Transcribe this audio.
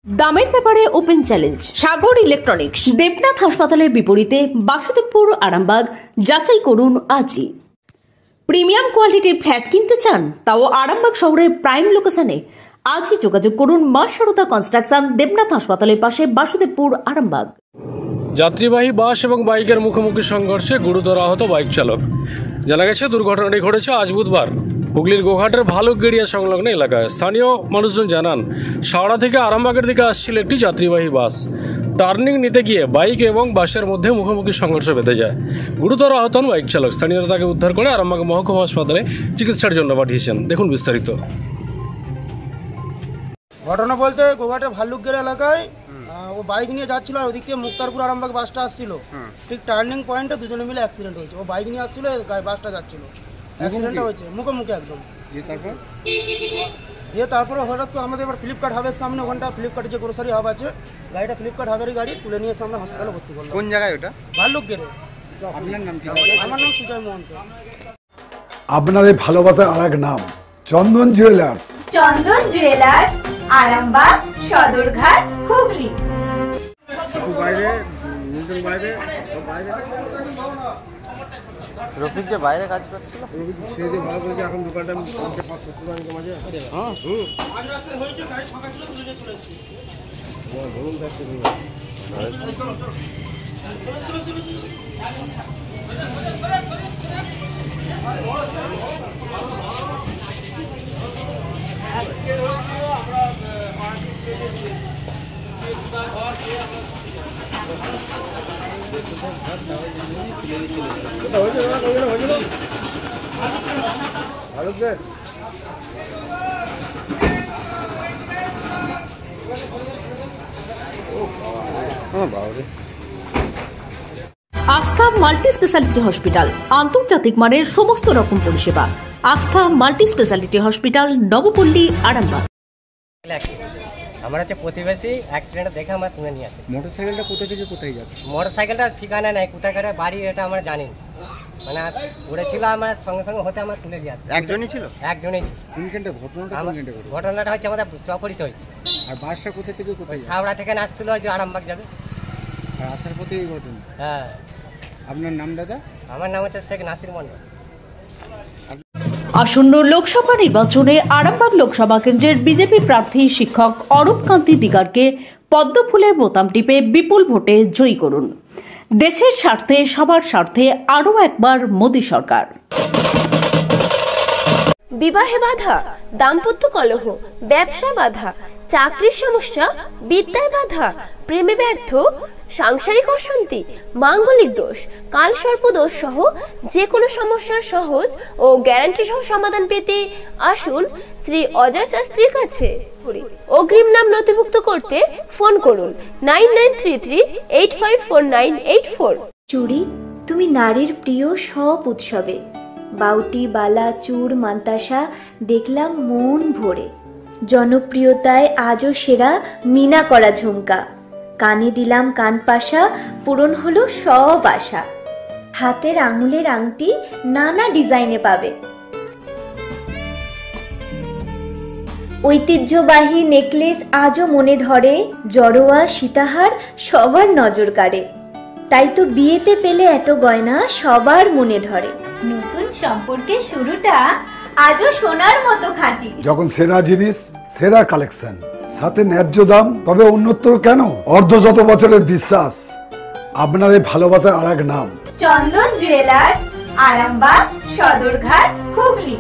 দামের ব্যাপারে open challenge সাগর electronics. Debnath হাসপাতালের বিপরীতে বাসুদেবপুর, আরামবাগ। যাচাই করুন আজই। প্রিমিয়াম কোয়ালিটির ফ্ল্যাট কিনতে চান, তাও আরামবাগ শহরের প্রাইম লোকেশনে? আজই যোগাযোগ করুন মা সারদা কনস্ট্রাকশন, দেবনাথ হাসপাতালের পাশে, বাসুদেবপুর, আরামবাগ। যাত্রীবাহী বাস এবং বাইকের মুখোমুখি সংঘর্ষে গুরুতর আহত বাইক চালক। জানা গেছে দুর্ঘটনাটি ঘটেছে আজ বুধবার হুগলির গোঘাটের ভালুকগেড়িয়া সংলগ্ন এলাকায়। স্থানীয় মানুষজন জানান, শাওড়া থেকে আরামবাগের দিকে আসছিল একটি যাত্রীবাহী বাস। টার্নিং নিতে গিয়ে বাইক এবং বাসের মধ্যে মুখোমুখি সংঘর্ষ বেঁধে যায়। গুরুতর আহত হন বাইক চালক। স্থানীয়রা তাকে উদ্ধার করে আরামবাগ মহকুমা হাসপাতালে চিকিৎসার জন্য পাঠিয়েছেন। দেখুন বিস্তারিত। ঘটনা বলতে গোঘাটের ভাল্লুকগেড়া এলাকায় ও বাইক নিয়ে যাচ্ছিল, আর ওদিকে মুক্তারপুর আরামবাগ বাসটা আসছিল। ঠিক টার্নিং পয়েন্টে দুজনে মিলে অ্যাক্সিডেন্ট হয়েছে। ও বাইক নিয়ে আসছিল, বাসটা যাচ্ছিল, অ্যাক্সিডেন্টটা হয়েছে মুখোমুখি একদম। তারপরে হঠাৎ তো আমাদের এবার ফ্লিপকার্ট হাবের সামনে, ওখানটা ফ্লিপকার্টের যে গ্রোসারি হাব আছে, গাড়িটা ফ্লিপকার্ট হাবেরই গাড়ি, তুলে নিয়ে সামনে হাসপাতালে ভর্তি করলো। কোন জায়গায় ওটা? ভাল্লুকগেড়ে। আপনার নাম কি? আমার নাম সুজয় মহন্ত। আপনাদের ভালোবাসার আরেক নাম চন্দন জুয়েলার্স। চন্দন জুয়েলার্স, আরামবাগ, সদরঘাট, হুগলি। রফিক যে বাইরে কাজ করছিল, সে যে ভালো করেছে। এখন দোকানটা 5-7 মাঝে আস্থা মাল্টি স্পেশালিটি হসপিটাল, আন্তর্জাতিক মানের সমস্ত রকম পরিষেবা। আস্থা multi speciality hospital, Nabapalli, Arambagh. আমার হচ্ছে প্রতিবেশী, অ্যাক্সিডেন্ট দেখে আমার তুলে নিয়ে আসে। মোটরসাইকেলটা কোথা থেকে কোথায় যাচ্ছে? মোটরসাইকেলটার ঠিকানা নাই, কোথায় করে বাড়ি এটা আমরা জানি না। মানে উড়েছিল, আমার সঙ্গে সঙ্গে হতে আমার তুলে দিয়ে আসে। একজনই ছিল? একজনই ছিল। ঘটনাটা হচ্ছে আমাদের চকরিতে হয়েছে। আর বাসটা কোথা থেকে কোথায়? হাওড়া থেকে আসছিল, যে আরামবাগ যাবে। আর আসার পথে এই ঘটনা? হ্যাঁ। আপনার নাম দাদা? আমার নাম হচ্ছে শেখ নাসির মন্ডল। আসন্ন লোকসভা নির্বাচনে আরামবাগ লোকসভা কেন্দ্রের বিজেপি প্রার্থী শিক্ষক অরূপ কান্তি দিগারকে পদ্মফুলে বোতাম টিপে বিপুল ভোটে জয়ী করুন। দেশের স্বার্থে, সবার স্বার্থে আরও একবার মোদী সরকার। বিবাহে বাধা, দাম্পত্য কলহ, ব্যবসা বাধা, চাকরির সমস্যা, বিদ্যায় বাধা, প্রেমে ব্যর্থ, সাংসারিক অশান্তি, মাঙ্গলিক দোষ, কালসর্প দোষ সহ যে কোনো সমস্যার সহজ ও গ্যারান্টি সহ সমাধান পেতে আসুন শ্রী অজয় শাস্ত্রীর কাছে। অগ্রিম নাম নথিভুক্ত করতে ফোন করুন 9933854984। চুড়ি, তুমি নারীর প্রিয় সব উৎসবে। বাউটি, বালা, চূড়, মান্তাসা দেখলাম মন ভরে। জনপ্রিয়তায় আজও সেরা মিনা করা ঝুমকা। কানে দিলাম কানপাশা, পূরণ হলো সব আশা। হাতের আঙুলের আংটি নানা ডিজাইনে পাবে। ঐতিহ্যবাহী নেকলেস আজও মনে ধরে। জড়োয়া, সীতাহার সবার নজর কাড়ে। তাই তো বিয়েতে পেলে এত গয়না সবার মনে ধরে। নতুন সম্পর্কের শুরুটা আজও সোনার মতো খাঁটি। যখন সেরা জিনিস, সেরা কালেকশন, সাথে ন্যায্য দাম, তবে উন্নতর কেন? অর্ধশত বছরের বিশ্বাস, আপনাদের ভালোবাসার আরেক নাম চন্দন জুয়েলার্স, আরামবাগ, সদরঘাট, হুগলি।